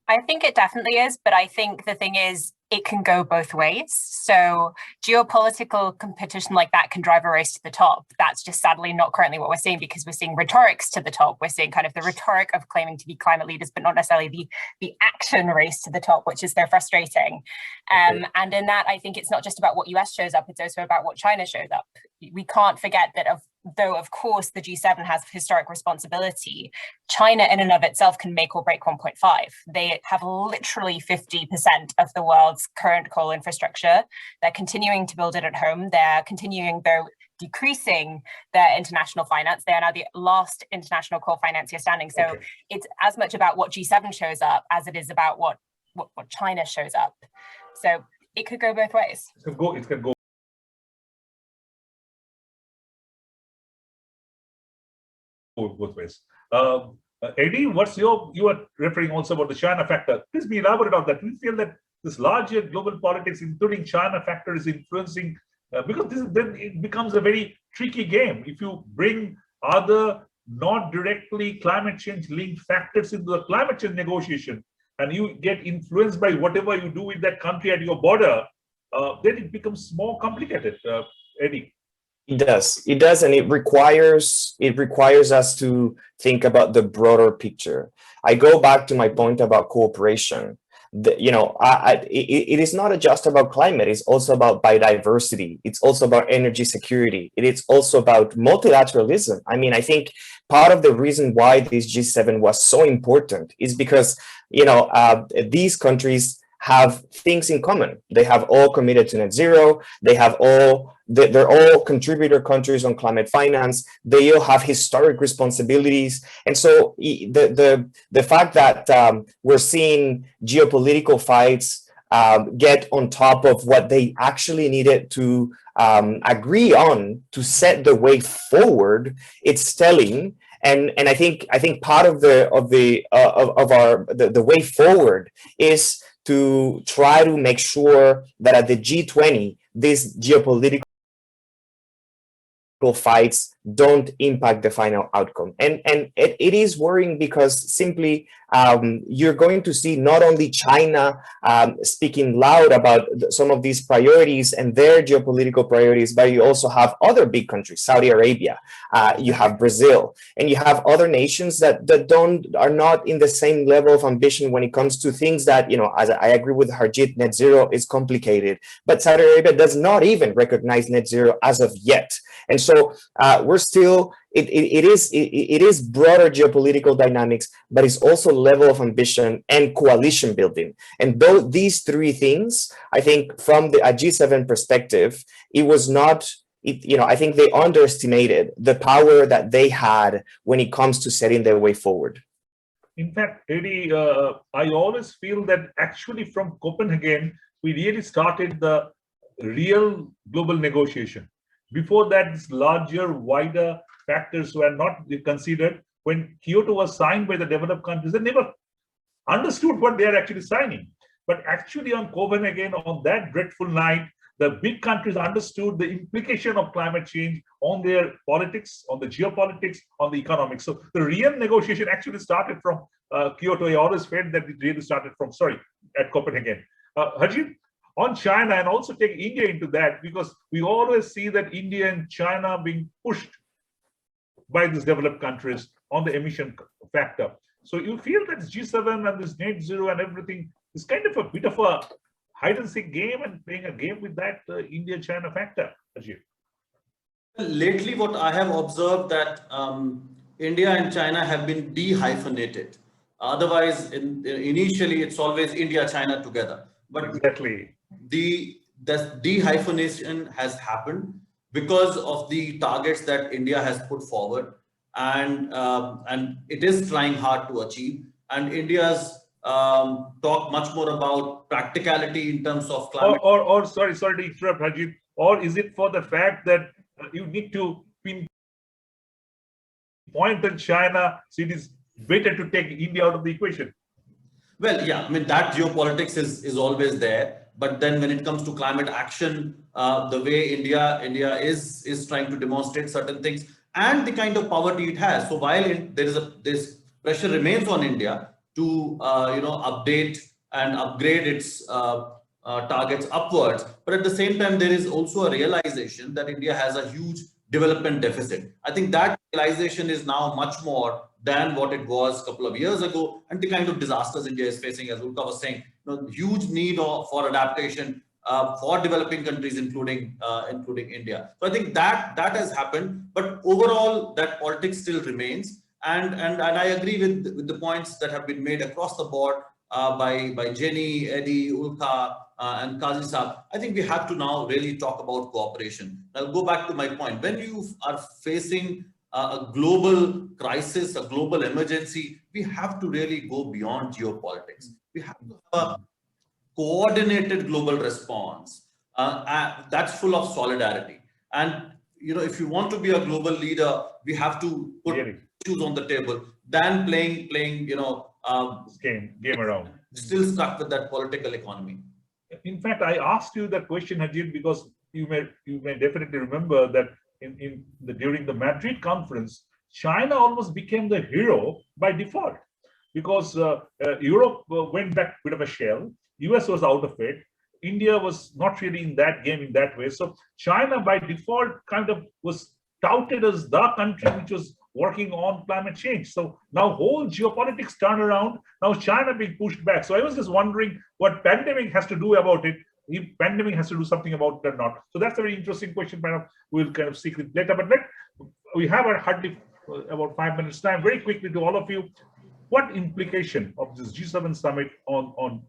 I think it definitely is, but I think the thing is, it can go both ways. So geopolitical competition like that can drive a race to the top. That's just sadly not currently what we're seeing, because we're seeing rhetorics to the top. We're seeing kind of the rhetoric of claiming to be climate leaders, but not necessarily the action race to the top, which is they're frustrating. And in that, I think it's not just about what US shows up, it's also about what China shows up. We can't forget that though, of course, the G7 has historic responsibility, China in and of itself can make or break 1.5. They have literally 50% of the world's current coal infrastructure. They're continuing to build it at home. They're continuing, though decreasing their international finance. They are now the last international coal financier standing. So it's as much about what G7 shows up as it is about what China shows up. So it could go both ways. It can go both ways. Eddy, you are referring also about the China factor. Please be elaborate on that. We feel that this larger global politics, including China factor, is influencing because then it becomes a very tricky game. If you bring other not directly climate change linked factors into the climate change negotiation, and you get influenced by whatever you do with that country at your border, then it becomes more complicated. Eddy. It does, and it requires us to think about the broader picture. I go back to my point about cooperation. It is not just about climate, it's also about biodiversity. It's also about energy security. It is also about multilateralism. I mean, I think part of the reason why this G7 was so important is because, these countries have things in common. They have all committed to net zero. They're all contributor countries on climate finance. They all have historic responsibilities. And so the fact that we're seeing geopolitical fights get on top of what they actually needed to agree on to set the way forward, it's telling. And I think part of the way forward is to try to make sure that at the G20, these geopolitical fights don't impact the final outcome. And it is worrying because simply you're going to see not only China speaking loud about some of these priorities and their geopolitical priorities, but you also have other big countries, Saudi Arabia, you have Brazil, and you have other nations that are not in the same level of ambition when it comes to things that, you know, as I agree with Harjeet, net zero is complicated, but Saudi Arabia does not even recognize net zero as of yet. And so we're still, it is broader geopolitical dynamics, but it's also level of ambition and coalition building. And both these three things, I think from a G7 perspective, it was not, you know, I think they underestimated the power that they had when it comes to setting their way forward. In fact, Eddy, I always feel that actually from Copenhagen, we really started the real global negotiation. Before that, these larger, wider factors were not considered. When Kyoto was signed by the developed countries, they never understood what they are actually signing. But actually on Copenhagen, on that dreadful night, the big countries understood the implication of climate change on their politics, on the geopolitics, on the economics. So the real negotiation actually started from Kyoto. I always felt that it really started from, at Copenhagen. Harjeet, on China, and also take India into that, because we always see that India and China being pushed by these developed countries on the emission factor. So you feel that G7 and this net zero and everything is kind of a bit of a hide and seek game and playing a game with that India-China factor, Harjeet? Lately, what I have observed that India and China have been de-hyphenated. Otherwise, initially, it's always India-China together. But exactly. The de-hyphenation has happened because of the targets that India has put forward, and it is trying hard to achieve. And India's talk much more about practicality in terms of climate. Or sorry to interrupt, Harjeet. Or is it for the fact that you need to pinpoint at China, so it is better to take India out of the equation? Well, yeah, I mean, that geopolitics is always there. But then when it comes to climate action, the way India is trying to demonstrate certain things and the kind of poverty it has. So while this pressure remains on India to update and upgrade its targets upwards, but at the same time there is also a realization that India has a huge development deficit. I think that realization is now much more than what it was a couple of years ago, and the kind of disasters India is facing, as Ulka was saying, huge need for adaptation for developing countries, including India. So I think that has happened, but overall that politics still remains, and I agree with the points that have been made across the board by Jenny, Eddy, Ulka, and Qazi Saab. I think we have to now really talk about cooperation. I'll go back to my point. When you are facing a global crisis, a global emergency, we have to really go beyond geopolitics. We have to have a coordinated global response that's full of solidarity. And if you want to be a global leader, we have to put issues on the table than playing game around. Still stuck with that political economy. In fact, I asked you that question, Harjeet, because you may definitely remember that during the Madrid conference, China almost became the hero by default, because Europe went back a bit of a shell. US was out of it. India was not really in that game in that way. So China by default kind of was touted as the country which was working on climate change. So now whole geopolitics turned around. Now China being pushed back. So I was just wondering what pandemic has to do about it. If pandemic has to do something about it or not. So that's a very interesting question. We'll kind of seek it later. But we have hardly about 5 minutes time. Very quickly to all of you, what implication of this G7 summit on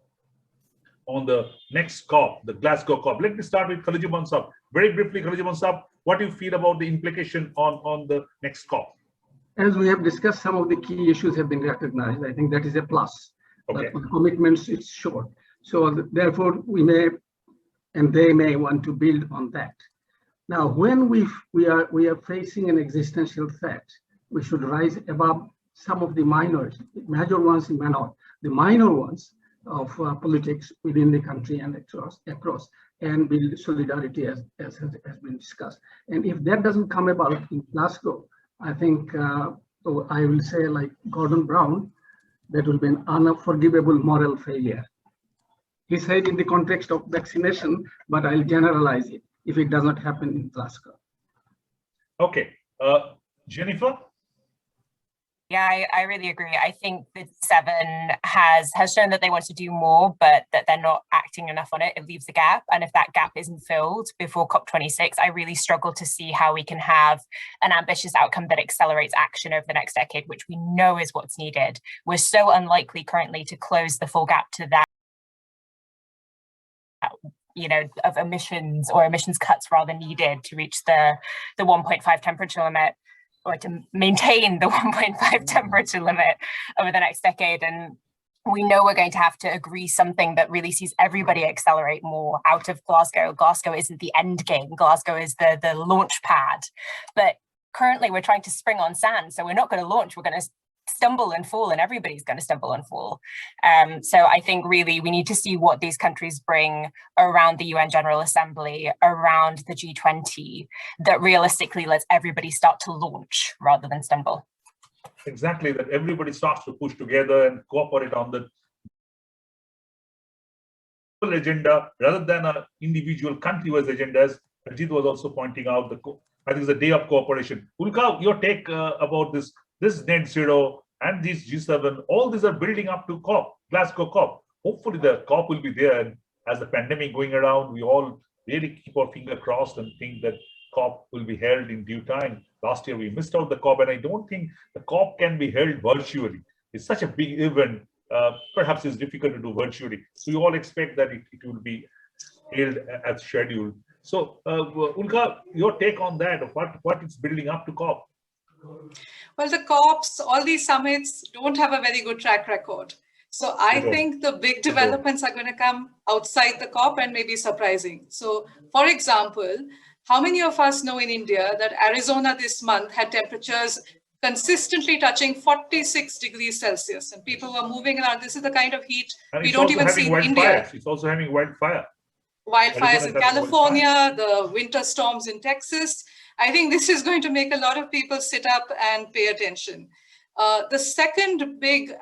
the next COP, the Glasgow COP? Let me start with Kholiquzzaman Saab. Very briefly, Kholiquzzaman Saab, what do you feel about the implication on the next COP? As we have discussed, some of the key issues have been recognized. I think that is a plus. Okay. But for commitments, it's short. So therefore, we may and they may want to build on that. Now, when we are facing an existential threat, we should rise above some of the major ones in may not. The minor ones, politics within the country and across, and build solidarity as has been discussed. And if that doesn't come about in Glasgow, I think I will say, like Gordon Brown, that will be an unforgivable moral failure. He said in the context of vaccination, but I'll generalize it if it does not happen in Glasgow. Okay, Jennifer? Yeah, I really agree. I think the G7 has shown that they want to do more, but that they're not acting enough on it. It leaves a gap. And if that gap isn't filled before COP26, I really struggle to see how we can have an ambitious outcome that accelerates action over the next decade, which we know is what's needed. We're so unlikely currently to close the full gap to that, of emissions or emissions cuts rather needed to reach the 1.5 temperature limit, or to maintain the 1.5 temperature limit over the next decade. And we know we're going to have to agree something that really sees everybody accelerate more out of Glasgow. Glasgow isn't the end game. Glasgow is the launch pad. But currently we're trying to spring on sand. So we're not going to launch, we're going to stumble and fall, and everybody's going to stumble and fall. So I think really we need to see what these countries bring around the UN General Assembly, around the G20, that realistically lets everybody start to launch rather than stumble. Exactly, that everybody starts to push together and cooperate on the agenda rather than an individual country-wise agenda, as Harjeet was also pointing out. I think it's a day of cooperation. Ulka, your take about this net zero and these G7, all these are building up to COP, Glasgow COP. Hopefully the COP will be there, and as the pandemic going around, we all really keep our finger crossed and think that COP will be held in due time. Last year we missed out the COP, and I don't think the COP can be held virtually. It's such a big event, perhaps it's difficult to do virtually. So we all expect that it will be held as scheduled. So Ulka, your take on that, of what it's building up to COP? Well, the COPs, all these summits don't have a very good track record. So I think the big developments are going to come outside the COP and maybe surprising. So for example, how many of us know in India that Arizona this month had temperatures consistently touching 46 degrees Celsius, and people were moving around? This is the kind of heat we don't even see in India. It's also having wildfires In California, the winter storms in Texas. I think this is going to make a lot of people sit up and pay attention. The second big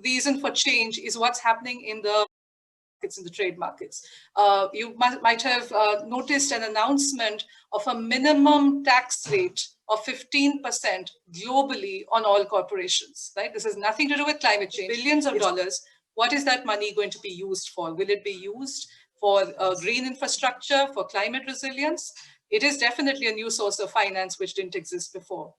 reason for change is what's happening in the trade markets. You might have noticed an announcement of a minimum tax rate of 15% globally on all corporations, right? This has nothing to do with climate change. Billions of dollars. What is that money going to be used for? Will it be used for green infrastructure, for climate resilience? It is definitely a new source of finance which didn't exist before.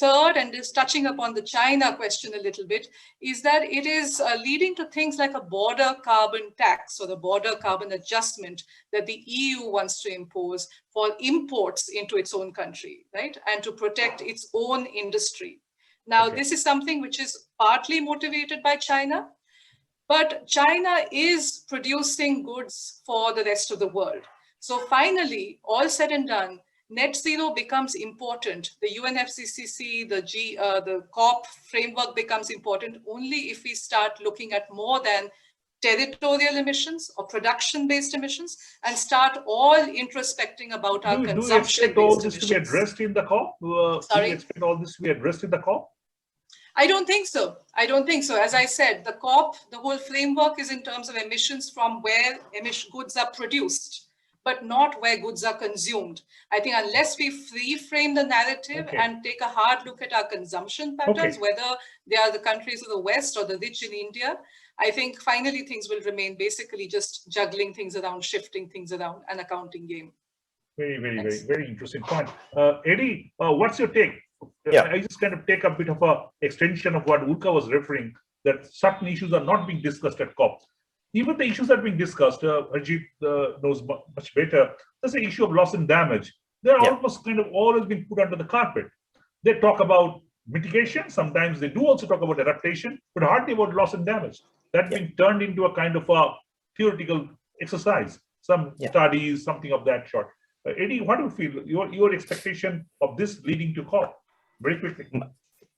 Third, and is touching upon the China question a little bit, is that it is leading to things like a border carbon tax or the border carbon adjustment that the EU wants to impose for imports into its own country, right? And to protect its own industry. Now, this is something which is partly motivated by China, but China is producing goods for the rest of the world. So finally, all said and done, net zero becomes important. The UNFCCC, the COP framework becomes important only if we start looking at more than territorial emissions or production-based emissions and start all introspecting about our consumption-based emissions. Do you expect all this to be addressed in the COP? Sorry? Do you expect all this to be addressed in the COP? I don't think so. I don't think so. As I said, the COP, the whole framework is in terms of emissions from where goods are produced, but not where goods are consumed. I think unless we reframe the narrative and take a hard look at our consumption patterns, whether they are the countries of the West or the rich in India, I think finally things will remain basically just juggling things around, shifting things around, an accounting game. Very interesting point. Eddy, what's your take? Yeah. I just kind of take a bit of a extension of what Ulka was referring, that certain issues are not being discussed at COP. Even the issues that are being discussed, Harjeet knows much better. There's the issue of loss and damage. They're almost kind of always been put under the carpet. They talk about mitigation. Sometimes they do also talk about adaptation, but hardly about loss and damage. That's been turned into a kind of a theoretical exercise. Some studies, something of that sort. Eddy, what do you feel? Your expectation of this leading to COP? Very quickly.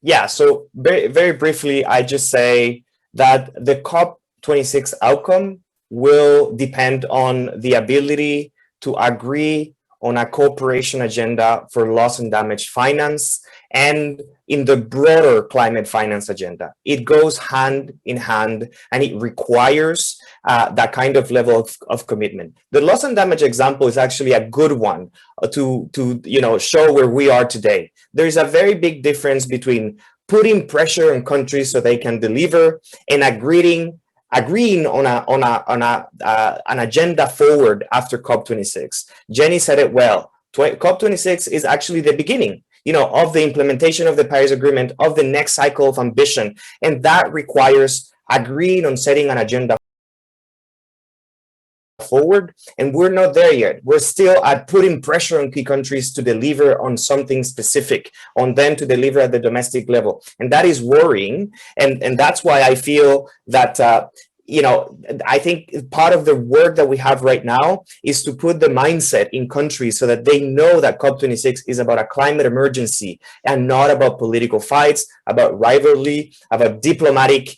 Yeah, so very briefly, I just say that the COP COP26 outcome will depend on the ability to agree on a cooperation agenda for loss and damage finance and in the broader climate finance agenda. It goes hand in hand, and it requires that kind of level of commitment. The loss and damage example is actually a good one to show where we are today. There is a very big difference between putting pressure on countries so they can deliver and agreeing on an agenda forward after COP26. Jenny said it well. COP26 is actually the beginning, of the implementation of the Paris Agreement, of the next cycle of ambition, and that requires agreeing on setting an agenda forward, and we're not there yet. We're still at putting pressure on key countries to deliver on something specific, on them to deliver at the domestic level, and that is worrying. And that's why I feel that I think part of the work that we have right now is to put the mindset in countries so that they know that COP26 is about a climate emergency and not about political fights, about rivalry, about diplomatic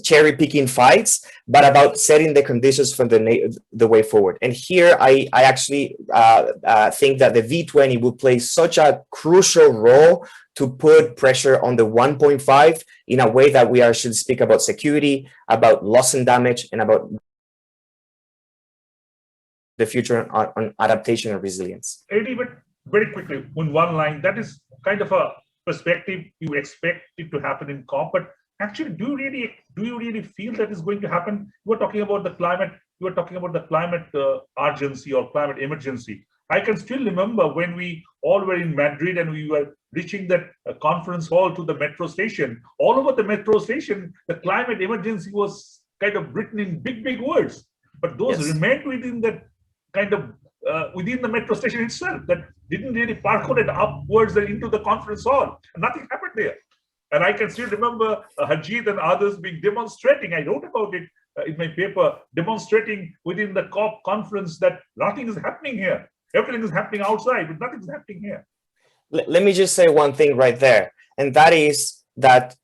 cherry-picking fights, but about setting the conditions for the way forward. And here I actually think that the V20 will play such a crucial role to put pressure on the 1.5 in a way that we should speak about security, about loss and damage, and about the future on adaptation and resilience. Eddy, but very quickly, in one line, that is kind of a perspective you expect it to happen in COP, but actually, do you really feel that is going to happen? You were talking about the climate. You were talking about the climate urgency or climate emergency. I can still remember when we all were in Madrid and we were reaching that conference hall to the metro station. All over the metro station, the climate emergency was kind of written in big words, but those remained within that kind of within the metro station itself. That didn't really percolate upwards and into the conference hall. And nothing happened there. And I can still remember Harjeet and others being demonstrating. I wrote about it in my paper, demonstrating within the COP conference that nothing is happening here. Everything is happening outside, but nothing is happening here. Let me just say one thing right there, and that is that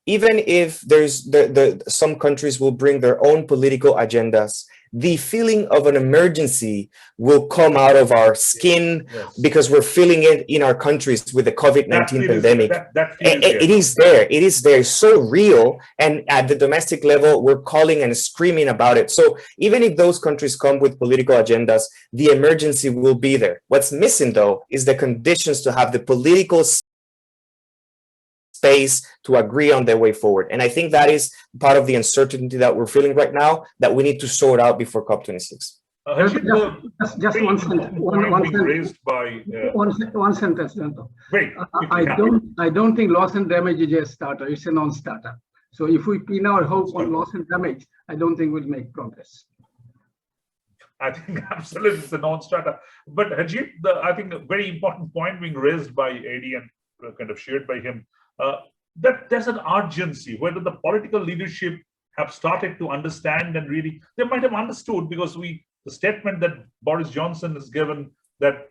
even if there's some countries will bring their own political agendas, the feeling of an emergency will come out of our skin because we're feeling it in our countries with the COVID-19 pandemic. It is there. It is there. It's so real. And at the domestic level, we're calling and screaming about it. So even if those countries come with political agendas, the emergency will be there. What's missing, though, is the conditions to have the political space to agree on their way forward. And I think that is part of the uncertainty that we're feeling right now that we need to sort out before COP26. Just one sentence. One sentence. Wait, I don't think loss and damage is a starter. It's a non-starter. So if we pin our hope on loss and damage, I don't think we'll make progress. I think absolutely it's a non-starter. But Harjeet, I think a very important point being raised by Eddy and kind of shared by him, that there's an urgency, whether the political leadership have started to understand, and really they might have understood, because the statement that Boris Johnson has given that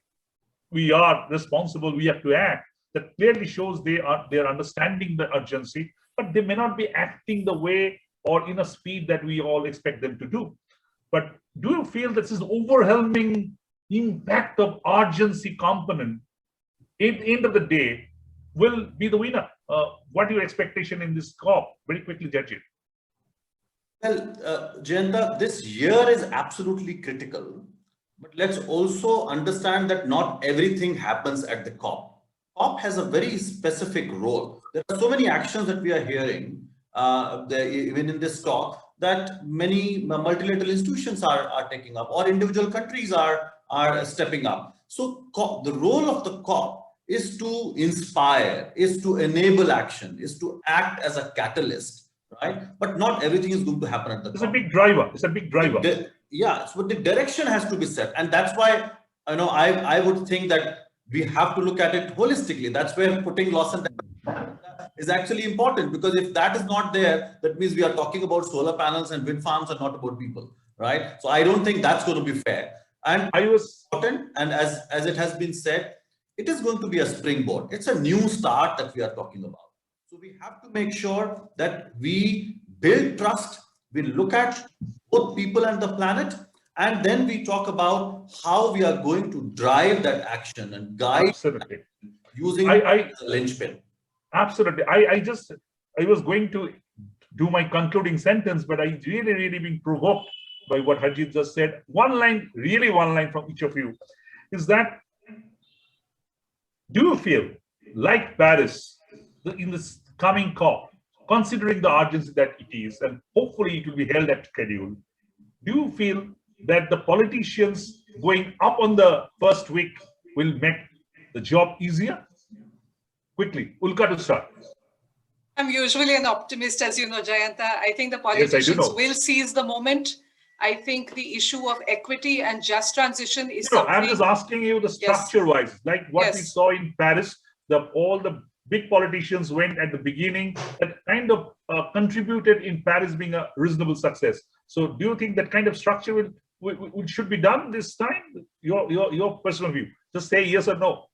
we are responsible, we have to act, that clearly shows they are understanding the urgency, but they may not be acting the way or in a speed that we all expect them to do. But do you feel this is overwhelming impact of urgency component at the end of the day will be the winner? What are your expectation in this COP? Very quickly, Harjeet. Well, Jayanta, this year is absolutely critical, but let's also understand that not everything happens at the COP. COP has a very specific role. There are so many actions that we are hearing, even in this talk, that many multilateral institutions are taking up, or individual countries are stepping up. So the role of the COP is to inspire, is to enable action, is to act as a catalyst, right? But not everything is going to happen at the COP. It's a big driver. It's a big driver. Yeah, so the direction has to be set. And that's why, I would think that we have to look at it holistically. That's where putting loss and damage is actually important, because if that is not there, that means we are talking about solar panels and wind farms and not about people, right? So I don't think that's going to be fair. And important, and as it has been said, it is going to be a springboard. It's a new start that we are talking about. So we have to make sure that we build trust, We look at both people and the planet, and then we talk about how we are going to drive that action and guide Absolutely. using the linchpin. Absolutely. I was going to do my concluding sentence, but I really been provoked by what Harjeet just said. One line from each of you is that, do you feel like Paris in this coming COP, considering the urgency that it is, and hopefully it will be held at schedule, do you feel that the politicians going up on the first week will make the job easier? Quickly, Ulka to start. I'm usually an optimist, as you know, Jayanta. I think the politicians will seize the moment. I think the issue of equity and just transition is something. I'm just asking you the structure-wise, like what we saw in Paris. All the big politicians went at the beginning, that kind of contributed in Paris being a reasonable success. So, do you think that kind of structure should be done this time? Your personal view. Just say yes or no.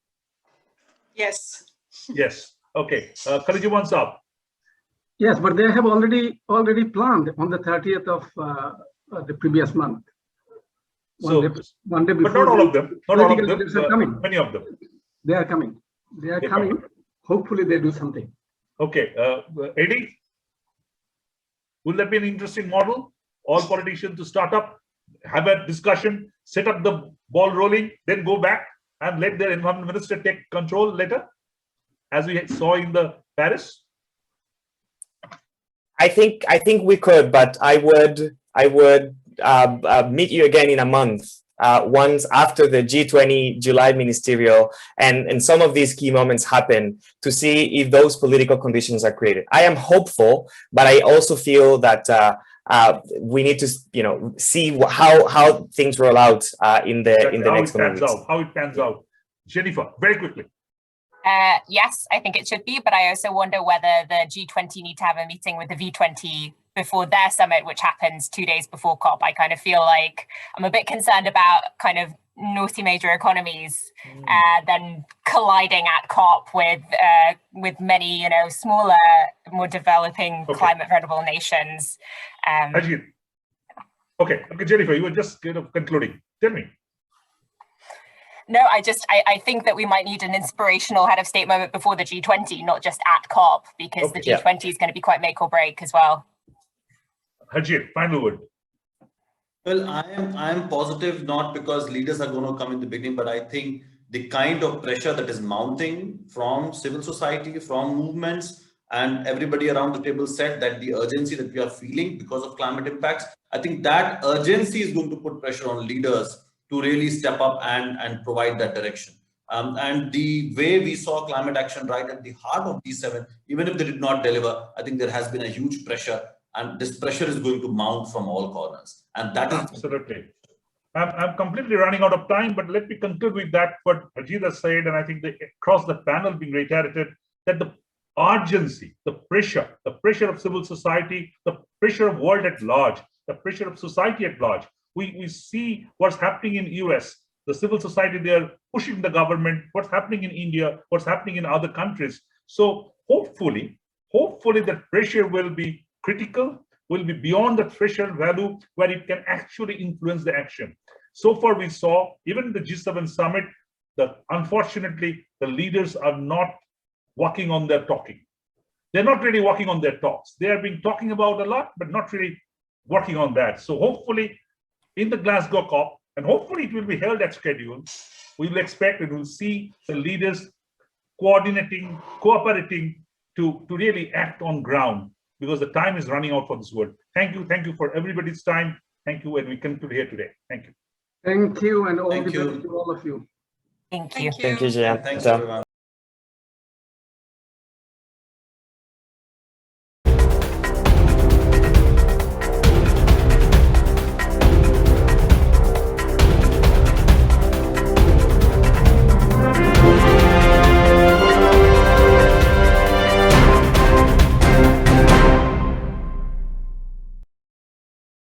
Yes. Yes. Okay. Kholiquzzaman Saab. Yes, but they have already planned on the 30th of the previous month. One day before. But not all of them. Not all of them. Are coming. Many of them. They are coming. They are coming. Hopefully, they do something. Okay. Eddy, will that be an interesting model? All politicians to start up, have a discussion, set up the ball rolling, then go back and let their environment minister take control later, as we saw in the Paris? I think we could, but I would meet you again in a month, once after the G20 July ministerial and some of these key moments happen, to see if those political conditions are created. I am hopeful, but I also feel that we need to, see how things roll out in the next coming weeks. How it pans out. Jennifer, very quickly. Yes, I think it should be, but I also wonder whether the G20 need to have a meeting with the V20 before their summit, which happens 2 days before COP. I kind of feel like I'm a bit concerned about kind of naughty major economies then colliding at COP with many, smaller, more developing climate vulnerable nations. Harjeet. Okay, Jennifer, you were just kind of concluding. Tell me. No, I think that we might need an inspirational head of state moment before the G20, not just at COP, because the G20 is going to be quite make or break as well. Harjeet, final word. Well, I am positive, not because leaders are going to come in the beginning, but I think the kind of pressure that is mounting from civil society, from movements, and everybody around the table said that the urgency that we are feeling because of climate impacts, I think that urgency is going to put pressure on leaders to really step up and provide that direction. And the way we saw climate action right at the heart of G7, even if they did not deliver, I think there has been a huge pressure, and this pressure is going to mount from all corners. And that is absolutely. I'm completely running out of time, but let me conclude with that what Harjeet has said, and I think across the panel being reiterated, that the urgency, the pressure of civil society, the pressure of world at large, the pressure of society at large. We see what's happening in US, the civil society there pushing the government, what's happening in India, what's happening in other countries. So hopefully that pressure will be critical, will be beyond the threshold value where it can actually influence the action. So far we saw, even the G7 summit, that unfortunately the leaders are not working on their talking. They're not really working on their talks. They have been talking about a lot, but not really working on that. So hopefully in the Glasgow COP, and hopefully it will be held at schedule, we will expect and we'll see the leaders coordinating, cooperating to really act on ground, because the time is running out for this world. Thank you for everybody's time. Thank you, and we conclude here today. Thank you. Thank you, and all the best to all of you. Thank you. Thank you, Jayanta. Thanks, everyone.